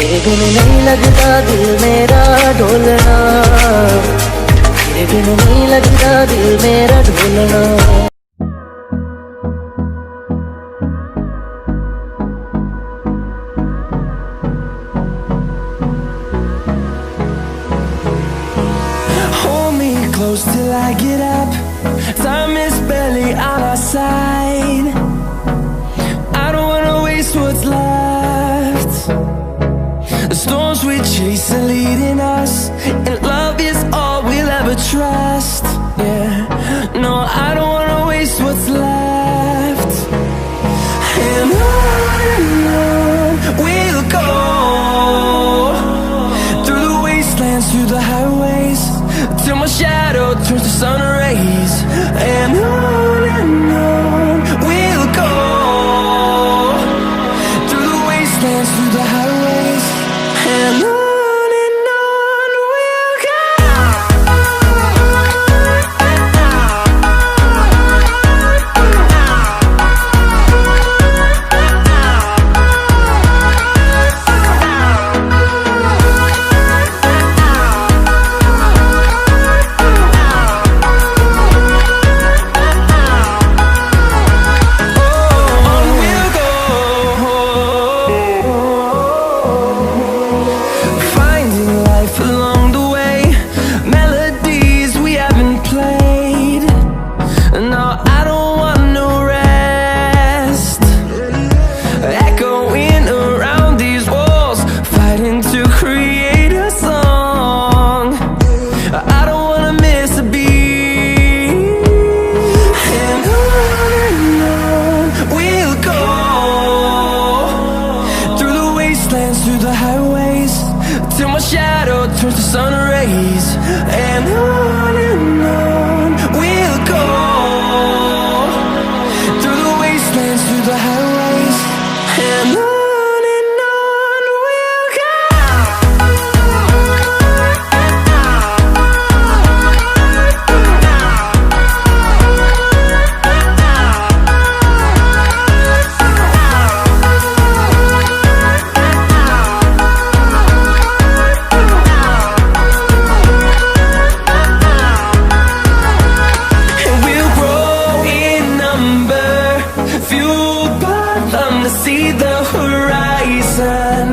तेरे बिन नहीं लगता दिल मेरा ढोलना, तेरे बिन नहीं लगता दिल मेरा ढोलना। Close till I get up. Time is barely on our side. I don't wanna waste what's left. The storms we chase are leading us, and love is all we'll ever trust. Yeah, no, I don't wanna waste what's left. And on we'll go, through the wastelands, through the highways, till my shadow turns to sun rays. And on we'll go, through the wastelands, through the highways. And on we'll go. Through the highways, till my shadow turns to sun rays. And on we'll go, through the wastelands, through the highways. And on we'll go. See the horizon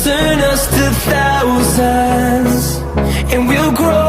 turn us to thousands, and we'll grow